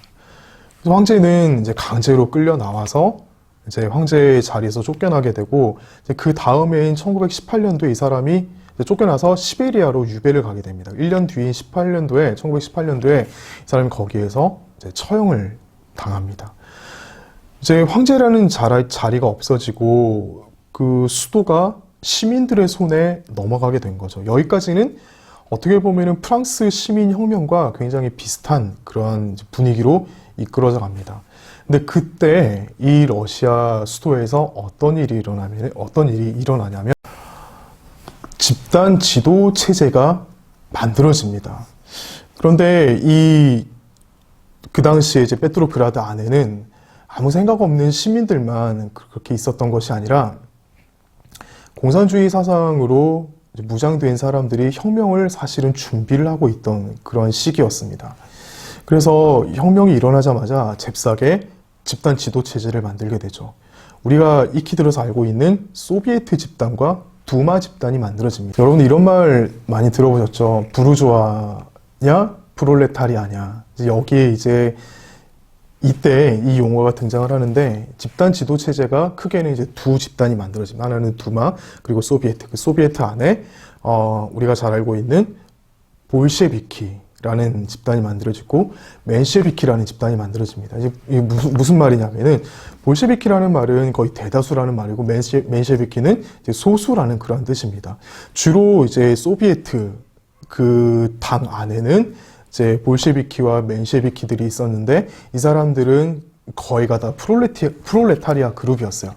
그래서 황제는 이제 강제로 끌려 나와서 이제 황제의 자리에서 쫓겨나게 되고, 그 다음해인 1918년도에 이 사람이 쫓겨나서 시베리아로 유배를 가게 됩니다. 1년 뒤인 1918년도에 이 사람이 거기에서 이제 처형을 당합니다. 이제 황제라는 자리가 없어지고 그 수도가 시민들의 손에 넘어가게 된 거죠. 여기까지는 어떻게 보면은 프랑스 시민혁명과 굉장히 비슷한 그런 분위기로 이끌어져 갑니다. 근데 그때 이 러시아 수도에서 어떤 일이 일어나냐면 집단 지도 체제가 만들어집니다. 그런데 그 당시에 이제 페트로그라드 안에는 아무 생각 없는 시민들만 그렇게 있었던 것이 아니라 공산주의 사상으로 무장된 사람들이 혁명을 사실은 준비를 하고 있던 그런 시기였습니다. 그래서 혁명이 일어나자마자 잽싸게 집단 지도 체제를 만들게 되죠. 우리가 익히 들어서 알고 있는 소비에트 집단과 두마 집단이 만들어집니다. 여러분 이런 말 많이 들어보셨죠? 부르주아냐 프롤레타리아냐. 여기에 이제 이때 이 용어가 등장을 하는데, 집단 지도 체제가 크게는 이제 두 집단이 만들어집니다. 하나는 두마, 그리고 소비에트. 그 소비에트 안에 우리가 잘 알고 있는 볼셰비키라는 집단이 만들어지고 멘셰비키라는 집단이 만들어집니다. 이게 무슨 말이냐면은, 볼셰비키라는 말은 거의 대다수라는 말이고 멘셰비키는 이제 소수라는 그런 뜻입니다. 주로 이제 소비에트 그 당 안에는 이제 볼셰비키와 멘셰비키들이 있었는데, 이 사람들은 거의가 다 프롤레타리아 그룹이었어요.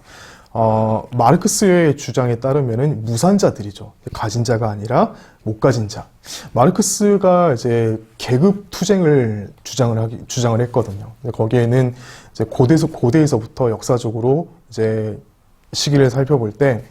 마르크스의 주장에 따르면은 무산자들이죠. 가진 자가 아니라 못 가진 자. 마르크스가 이제 계급 투쟁을 주장을 했거든요. 거기에는 이제 고대에서부터 역사적으로 이제 시기를 살펴볼 때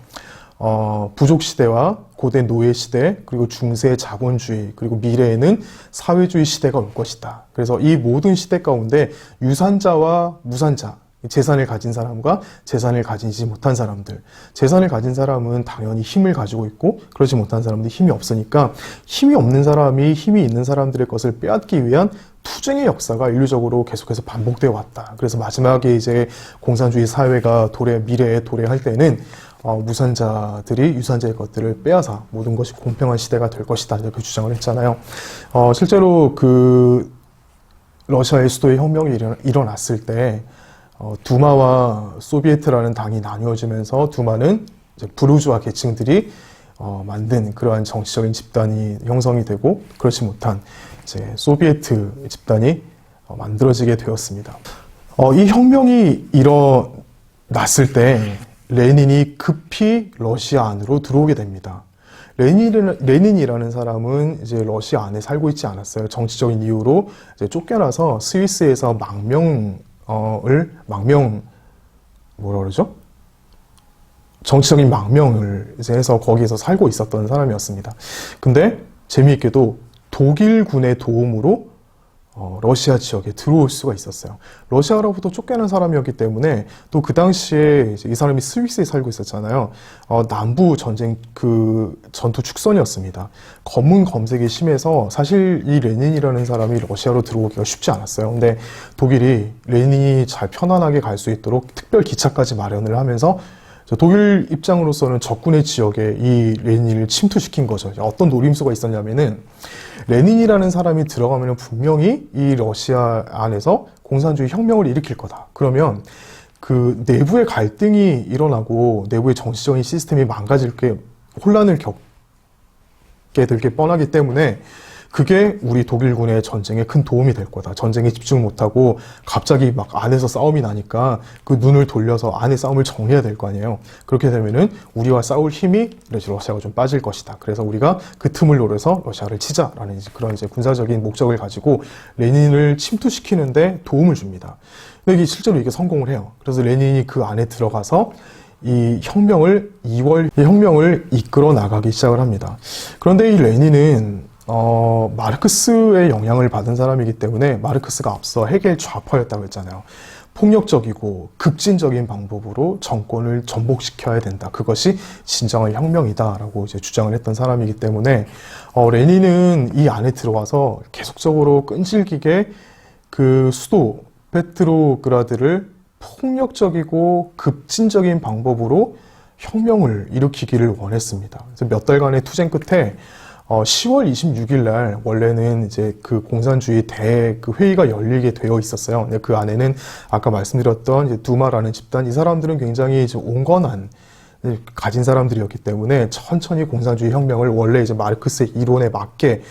부족 시대와 고대 노예 시대, 그리고 중세 자본주의, 그리고 미래에는 사회주의 시대가 올 것이다. 그래서 이 모든 시대 가운데 유산자와 무산자, 재산을 가진 사람과 재산을 가지지 못한 사람들. 재산을 가진 사람은 당연히 힘을 가지고 있고, 그렇지 못한 사람들이 힘이 없으니까 힘이 없는 사람이 힘이 있는 사람들의 것을 빼앗기 위한 투쟁의 역사가 인류적으로 계속해서 반복되어 왔다. 그래서 마지막에 이제 공산주의 사회가 미래에 도래할 때는 무산자들이 유산자의 것들을 빼앗아 모든 것이 공평한 시대가 될 것이다. 이렇게 주장을 했잖아요. 실제로 그 러시아의 수도의 혁명이 일어났을 때 두마와 소비에트라는 당이 나뉘어지면서 두마는 이제 부르주아 계층들이 만든 그러한 정치적인 집단이 형성이 되고, 그렇지 못한 이제 소비에트 집단이 만들어지게 되었습니다. 이 혁명이 일어났을 때 레닌이 급히 러시아 안으로 들어오게 됩니다. 레닌이라는 사람은 이제 러시아 안에 살고 있지 않았어요. 정치적인 이유로 이제 쫓겨나서 스위스에서 정치적인 망명을 이제 해서 거기에서 살고 있었던 사람이었습니다. 근데 재미있게도 독일군의 도움으로 러시아 지역에 들어올 수가 있었어요. 러시아로부터 쫓겨난 사람이었기 때문에, 또 그 당시에 이 사람이 스위스에 살고 있었잖아요. 남부 전쟁 그 전투 축선이었습니다. 검문 검색이 심해서 사실 이 레닌이라는 사람이 러시아로 들어오기가 쉽지 않았어요. 근데 독일이 레닌이 잘 편안하게 갈 수 있도록 특별 기차까지 마련을 하면서 독일 입장으로서는 적군의 지역에 이 레닌을 침투시킨 거죠. 어떤 노림수가 있었냐면은, 레닌이라는 사람이 들어가면 분명히 이 러시아 안에서 공산주의 혁명을 일으킬 거다. 그러면 그 내부의 갈등이 일어나고 내부의 정치적인 시스템이 혼란을 겪게 될 게 뻔하기 때문에, 그게 우리 독일군의 전쟁에 큰 도움이 될 거다. 전쟁에 집중 못하고 갑자기 막 안에서 싸움이 나니까 그 눈을 돌려서 안의 싸움을 정리해야 될 거 아니에요. 그렇게 되면은 우리와 싸울 힘이 러시아가 좀 빠질 것이다. 그래서 우리가 그 틈을 노려서 러시아를 치자라는 그런 이제 군사적인 목적을 가지고 레닌을 침투시키는데 도움을 줍니다. 근데 실제로 이게 성공을 해요. 그래서 레닌이 그 안에 들어가서 이 혁명을 이끌어 나가기 시작을 합니다. 그런데 이 레닌은 마르크스의 영향을 받은 사람이기 때문에, 마르크스가 앞서 헤겔 좌파였다고 했잖아요. 폭력적이고 급진적인 방법으로 정권을 전복시켜야 된다. 그것이 진정한 혁명이다라고 이제 주장을 했던 사람이기 때문에, 레닌은 이 안에 들어와서 계속적으로 끈질기게 그 수도 페트로그라드를 폭력적이고 급진적인 방법으로 혁명을 일으키기를 원했습니다. 그래서 몇 달간의 투쟁 끝에 10월 26일 날 원래는 이제 그 공산주의 그 회의가 열리게 되어 있었어요. 근데 그 안에는 아까 말씀드렸던 이제 두마라는 집단, 이 사람들은 굉장히 이제 온건한 가진 사람들이었기 때문에 천천히 공산주의 혁명을, 원래 이제 마르크스의 이론에 맞게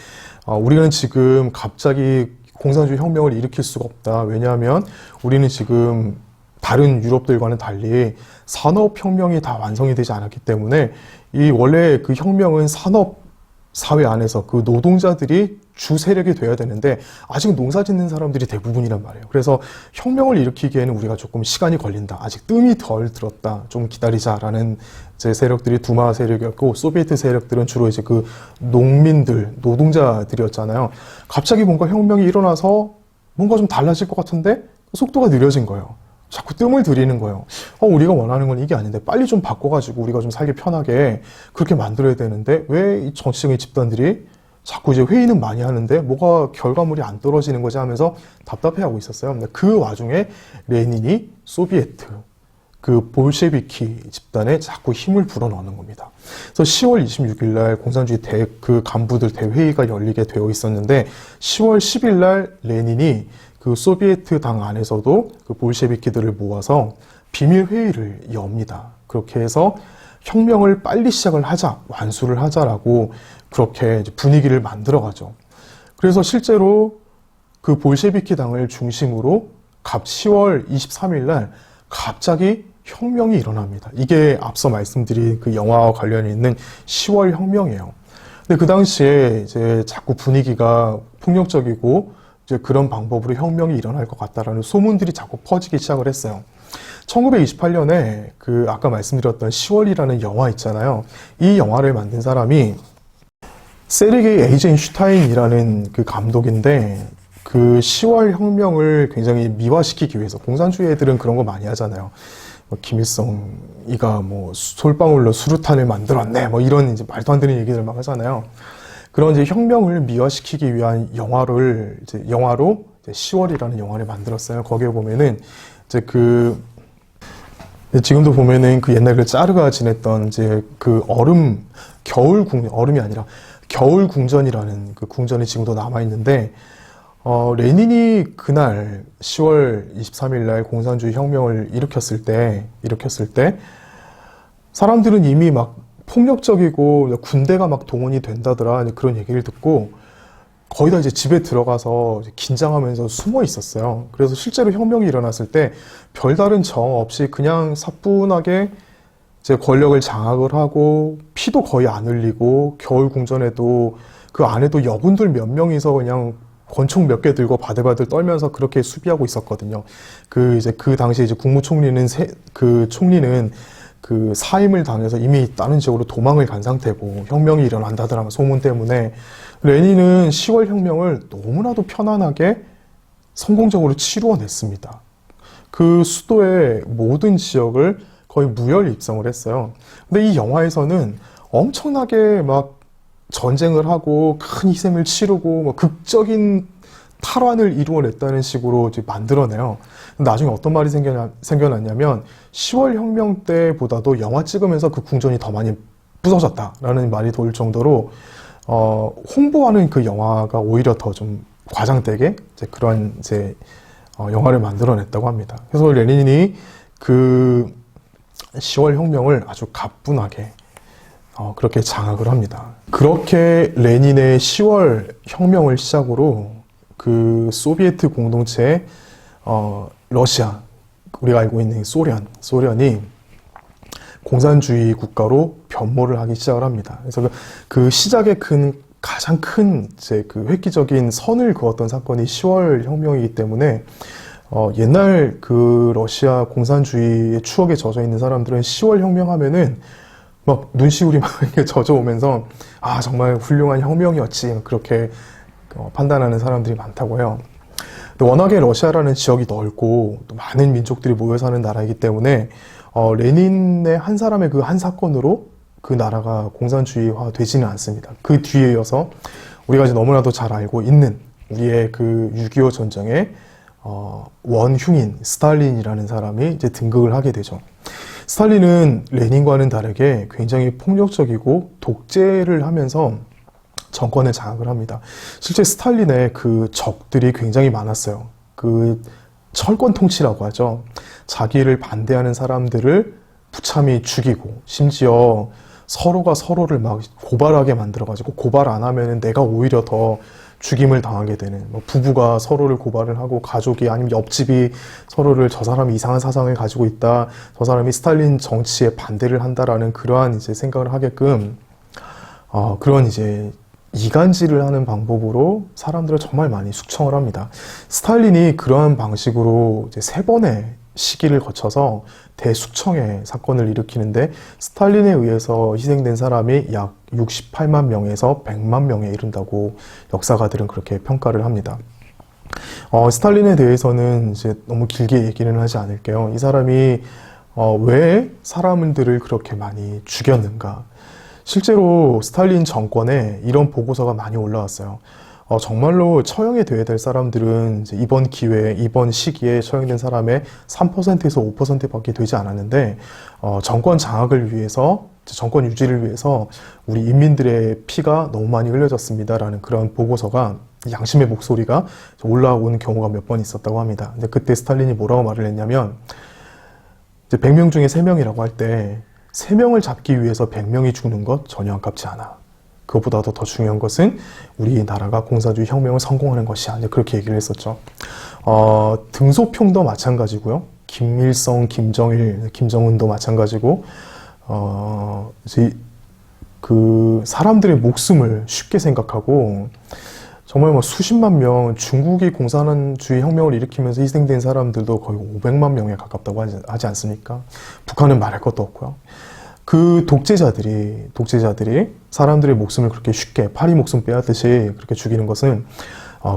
우리는 지금 갑자기 공산주의 혁명을 일으킬 수가 없다. 왜냐하면 우리는 지금 다른 유럽들과는 달리 산업혁명이 다 완성이 되지 않았기 때문에, 이 원래 그 혁명은 산업 사회 안에서 그 노동자들이 주 세력이 돼야 되는데 아직 농사 짓는 사람들이 대부분이란 말이에요. 그래서 혁명을 일으키기에는 우리가 조금 시간이 걸린다. 아직 뜸이 덜 들었다. 좀 기다리자라는 이제 세력들이 두마 세력이었고, 소비에트 세력들은 주로 이제 그 농민들, 노동자들이었잖아요. 갑자기 뭔가 혁명이 일어나서 뭔가 좀 달라질 것 같은데 속도가 느려진 거예요. 자꾸 뜸을 들이는 거예요. 우리가 원하는 건 이게 아닌데 빨리 좀 바꿔가지고 우리가 좀 살기 편하게 그렇게 만들어야 되는데 왜 이 정치적인 집단들이 자꾸 이제 회의는 많이 하는데 뭐가 결과물이 안 떨어지는 거지 하면서 답답해하고 있었어요. 근데 그 와중에 레닌이 소비에트, 그 볼셰비키 집단에 자꾸 힘을 불어넣는 겁니다. 그래서 10월 26일 날 공산주의 그 간부들 대회의가 열리게 되어 있었는데, 10월 10일 날 레닌이 그 소비에트 당 안에서도 그 볼셰비키들을 모아서 비밀 회의를 엽니다. 그렇게 해서 혁명을 빨리 시작을 하자, 완수를 하자라고 그렇게 이제 분위기를 만들어가죠. 그래서 실제로 그 볼셰비키 당을 중심으로 갑 10월 23일 날 갑자기 혁명이 일어납니다. 이게 앞서 말씀드린 그 영화와 관련이 있는 10월 혁명이에요. 근데 그 당시에 이제 자꾸 분위기가 폭력적이고 이제 그런 방법으로 혁명이 일어날 것 같다라는 소문들이 자꾸 퍼지기 시작을 했어요. 1928년에 그 아까 말씀드렸던 10월이라는 영화 있잖아요. 이 영화를 만든 사람이 세르게이 에이젠슈타인이라는 그 감독인데 그 10월 혁명을 굉장히 미화시키기 위해서 공산주의 애들은 그런 거 많이 하잖아요. 뭐 김일성이가 뭐 솔방울로 수류탄을 만들었네 뭐 이런 이제 말도 안 되는 얘기들 막 하잖아요. 그런 이제 혁명을 미화시키기 위한 영화로 이제 10월이라는 영화를 만들었어요. 거기에 보면은 이제 지금도 보면은 그 옛날 그 짜르가 지냈던 이제 그 얼음이 아니라 겨울 궁전이라는 그 궁전이 지금도 남아있는데, 레닌이 그날 10월 23일 날 공산주의 혁명을 일으켰을 때, 사람들은 이미 막 폭력적이고 군대가 막 동원이 된다더라 그런 얘기를 듣고 거의 다 이제 집에 들어가서 긴장하면서 숨어 있었어요. 그래서 실제로 혁명이 일어났을 때 별다른 정 없이 그냥 사뿐하게 이제 권력을 장악을 하고 피도 거의 안 흘리고 겨울 궁전에도 그 안에도 여군들 몇 명이서 그냥 권총 몇 개 들고 바들바들 떨면서 그렇게 수비하고 있었거든요. 그 당시 이제 국무총리는 총리는 그 사임을 당해서 이미 다른 지역으로 도망을 간 상태고 혁명이 일어난다더라 소문 때문에 레닌은 10월 혁명을 너무나도 편안하게 성공적으로 치루어냈습니다. 그 수도의 모든 지역을 거의 무혈 입성을 했어요. 근데 이 영화에서는 엄청나게 막 전쟁을 하고 큰 희생을 치르고 뭐 극적인 탈환을 이루어냈다는 식으로 이제 만들어내요. 나중에 어떤 말이 생겨났냐면 10월 혁명 때보다도 영화 찍으면서 그 궁전이 더 많이 부서졌다라는 말이 돌 정도로 홍보하는 그 영화가 오히려 더 좀 과장되게 이제 그런 영화를 만들어냈다고 합니다. 그래서 레닌이 그 10월 혁명을 아주 가뿐하게 그렇게 장악을 합니다. 그렇게 레닌의 10월 혁명을 시작으로 그 소비에트 공동체 러시아, 우리가 알고 있는 소련이 공산주의 국가로 변모를 하기 시작을 합니다. 그래서 그 시작의 가장 큰 그 획기적인 선을 그었던 사건이 10월 혁명이기 때문에 옛날 그 러시아 공산주의의 추억에 젖어 있는 사람들은 10월 혁명 하면은 막 눈시울이 막 이렇게 젖어오면서 아 정말 훌륭한 혁명이었지 그렇게 판단하는 사람들이 많다고 해요. 워낙에 러시아라는 지역이 넓고 또 많은 민족들이 모여 사는 나라이기 때문에 레닌의 한 사람의 그 한 사건으로 그 나라가 공산주의화 되지는 않습니다. 그 뒤에 이어서 우리가 이제 너무나도 잘 알고 있는 우리의 그 6.25 전쟁의 원흉인 스탈린이라는 사람이 이제 등극을 하게 되죠. 스탈린은 레닌과는 다르게 굉장히 폭력적이고 독재를 하면서 정권을 장악을 합니다. 실제 스탈린의 그 적들이 굉장히 많았어요. 그 철권 통치라고 하죠. 자기를 반대하는 사람들을 부참히 죽이고 심지어 서로가 서로를 막 고발하게 만들어가지고 고발 안 하면은 내가 오히려 더 죽임을 당하게 되는 부부가 서로를 고발을 하고 가족이 아니면 옆집이 서로를 저 사람이 이상한 사상을 가지고 있다, 저 사람이 스탈린 정치에 반대를 한다라는 그러한 이제 생각을 하게끔 그런 이제 이간질을 하는 방법으로 사람들을 정말 많이 숙청을 합니다. 스탈린이 그러한 방식으로 이제 3번의 시기를 거쳐서 대숙청의 사건을 일으키는데 스탈린에 의해서 희생된 사람이 약 68만 명에서 100만 명에 이른다고 역사가들은 그렇게 평가를 합니다. 스탈린에 대해서는 이제 너무 길게 얘기는 하지 않을게요. 이 사람이 왜 사람들을 그렇게 많이 죽였는가? 실제로 스탈린 정권에 이런 보고서가 많이 올라왔어요. 정말로 처형이 돼야 될 사람들은 이제 이번 기회에, 이번 시기에 처형된 사람의 3%에서 5%밖에 되지 않았는데, 정권 장악을 위해서, 정권 유지를 위해서 우리 인민들의 피가 너무 많이 흘려졌습니다라는 그런 보고서가, 양심의 목소리가 올라온 경우가 몇 번 있었다고 합니다. 근데 그때 스탈린이 뭐라고 말을 했냐면, 이제 100명 중에 3명이라고 할 때, 3명을 잡기 위해서 100명이 죽는 것 전혀 아깝지 않아. 그것보다도 더 중요한 것은 우리나라가 공산주의 혁명을 성공하는 것이야. 이제 그렇게 얘기를 했었죠. 등소평도 마찬가지고요. 김일성, 김정일, 김정은도 마찬가지고, 이제 그 사람들의 목숨을 쉽게 생각하고, 정말 뭐 수십만 명, 중국이 공산주의 혁명을 일으키면서 희생된 사람들도 거의 500만 명에 가깝다고 하지 않습니까? 북한은 말할 것도 없고요. 그 독재자들이 사람들의 목숨을 그렇게 쉽게 파리 목숨 빼앗듯이 그렇게 죽이는 것은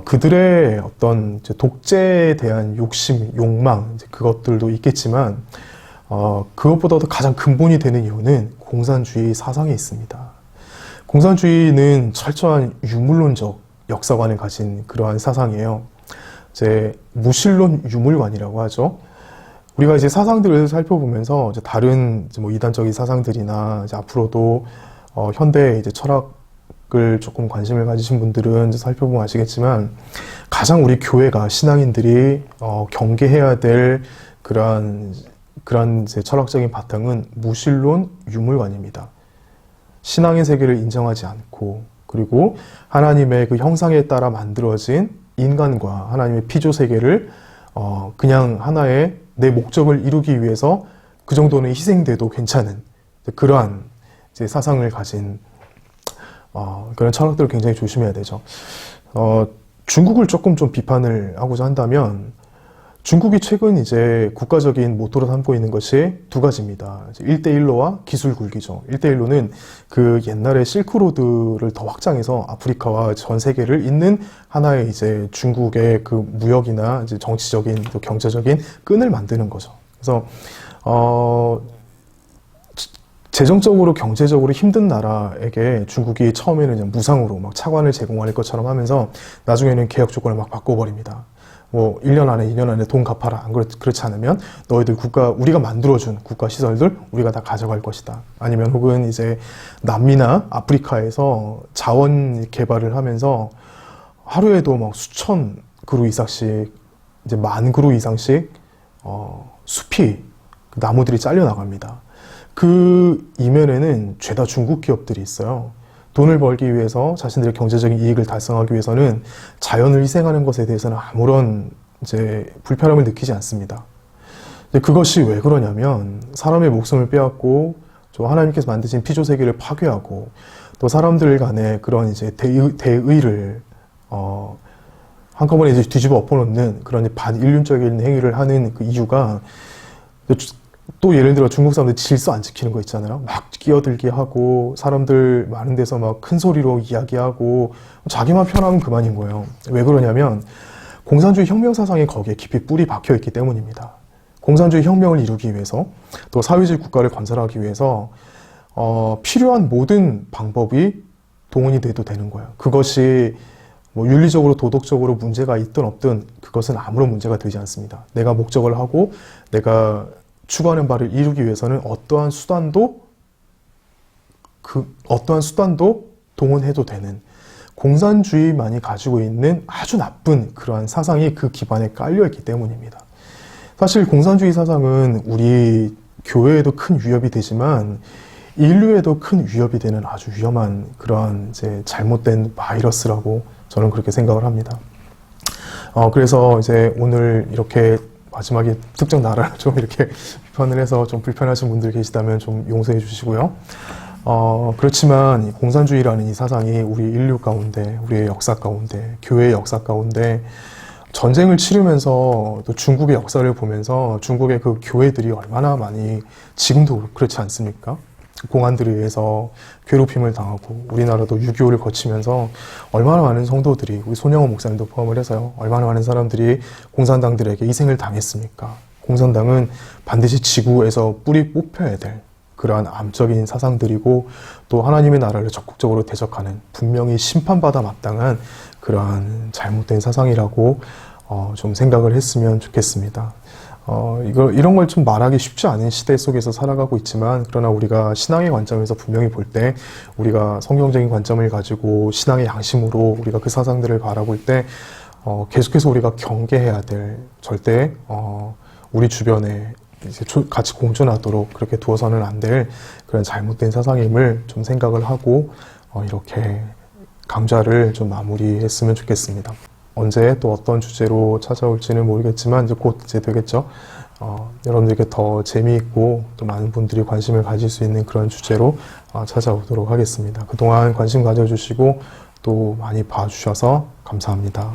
그들의 어떤 이제 독재에 대한 욕심, 욕망, 이제 그것들도 있겠지만 그것보다도 가장 근본이 되는 이유는 공산주의 사상에 있습니다. 공산주의는 철저한 유물론적 역사관을 가진 그러한 사상이에요. 이제 무신론 유물관이라고 하죠. 우리가 이제 사상들을 살펴보면서 이제 다른 이제 뭐 이단적인 사상들이나 이제 앞으로도 현대 이제 철학을 조금 관심을 가지신 분들은 이제 살펴보면 아시겠지만 가장 우리 교회가 신앙인들이 경계해야 될 그러한 이제 철학적인 바탕은 무신론 유물관입니다. 신앙의 세계를 인정하지 않고 그리고 하나님의 그 형상에 따라 만들어진 인간과 하나님의 피조 세계를 그냥 하나의 내 목적을 이루기 위해서 그 정도는 희생돼도 괜찮은 그러한 이제 사상을 가진 그런 철학들을 굉장히 조심해야 되죠. 중국을 조금 좀 비판을 하고자 한다면 중국이 최근 이제 국가적인 모토로 삼고 있는 것이 두 가지입니다. 1대1로와 기술 굴기죠. 1대1로는 그 옛날에 실크로드를 더 확장해서 아프리카와 전 세계를 잇는 하나의 이제 중국의 그 무역이나 이제 정치적인 또 경제적인 끈을 만드는 거죠. 그래서 재정적으로 경제적으로 힘든 나라에게 중국이 처음에는 그냥 무상으로 막 차관을 제공할 것처럼 하면서 나중에는 계약 조건을 막 바꿔버립니다. 뭐 1년 안에 2년 안에 돈 갚아라. 안 그렇지 않으면 너희들 우리가 만들어준 국가 시설들 우리가 다 가져갈 것이다. 아니면 혹은 이제 남미나 아프리카에서 자원 개발을 하면서 하루에도 막 수천 그루 이상씩 이제 만 그루 이상씩 숲이 나무들이 잘려 나갑니다. 그 이면에는 죄다 중국 기업들이 있어요. 돈을 벌기 위해서 자신들의 경제적인 이익을 달성하기 위해서는 자연을 희생하는 것에 대해서는 아무런 이제 불편함을 느끼지 않습니다. 그것이 왜 그러냐면 사람의 목숨을 빼앗고 또 하나님께서 만드신 피조 세계를 파괴하고 또 사람들 간의 그런 이제 대의를 한꺼번에 이제 뒤집어 엎어놓는 그런 반인륜적인 행위를 하는 그 이유가 또 예를 들어 중국 사람들 질서 안 지키는 거 있잖아요. 막 끼어들게 하고 사람들 많은 데서 막 큰 소리로 이야기하고 자기만 편하면 그만인 거예요. 왜 그러냐면 공산주의 혁명 사상이 거기에 깊이 뿌리 박혀 있기 때문입니다. 공산주의 혁명을 이루기 위해서 또 사회주의 국가를 건설하기 위해서 필요한 모든 방법이 동원이 돼도 되는 거예요. 그것이 뭐 윤리적으로 도덕적으로 문제가 있든 없든 그것은 아무런 문제가 되지 않습니다. 내가 목적을 하고 내가 추구하는 바를 이루기 위해서는 어떠한 수단도 동원해도 되는 공산주의만이 가지고 있는 아주 나쁜 그러한 사상이 그 기반에 깔려있기 때문입니다. 사실 공산주의 사상은 우리 교회에도 큰 위협이 되지만 인류에도 큰 위협이 되는 아주 위험한 그러한 이제 잘못된 바이러스라고 저는 그렇게 생각을 합니다. 그래서 이제 오늘 이렇게 마지막에 특정 나라를 좀 이렇게 비판을 해서 좀 불편하신 분들 계시다면 좀 용서해 주시고요. 그렇지만 공산주의라는 이 사상이 우리 인류 가운데, 우리의 역사 가운데, 교회의 역사 가운데 전쟁을 치르면서 또 중국의 역사를 보면서 중국의 그 교회들이 얼마나 많이 지금도 그렇지 않습니까? 공안들에 의해서 괴롭힘을 당하고 우리나라도 6.25를 거치면서 얼마나 많은 성도들이 우리 손영호 목사님도 포함을 해서요. 얼마나 많은 사람들이 공산당들에게 희생을 당했습니까? 공산당은 반드시 지구에서 뿌리 뽑혀야 될 그러한 암적인 사상들이고 또 하나님의 나라를 적극적으로 대적하는 분명히 심판받아 마땅한 그러한 잘못된 사상이라고 좀 생각을 했으면 좋겠습니다. 이런 걸 좀 말하기 쉽지 않은 시대 속에서 살아가고 있지만, 그러나 우리가 신앙의 관점에서 분명히 볼 때, 우리가 성경적인 관점을 가지고 신앙의 양심으로 우리가 그 사상들을 바라볼 때, 계속해서 우리가 경계해야 될, 절대, 우리 주변에 이제 같이 공존하도록 그렇게 두어서는 안 될 그런 잘못된 사상임을 좀 생각을 하고, 이렇게 강좌를 좀 마무리했으면 좋겠습니다. 언제 또 어떤 주제로 찾아올지는 모르겠지만 이제 곧 이제 되겠죠. 여러분들께 더 재미있고 또 많은 분들이 관심을 가질 수 있는 그런 주제로 찾아오도록 하겠습니다. 그동안 관심 가져주시고 또 많이 봐주셔서 감사합니다.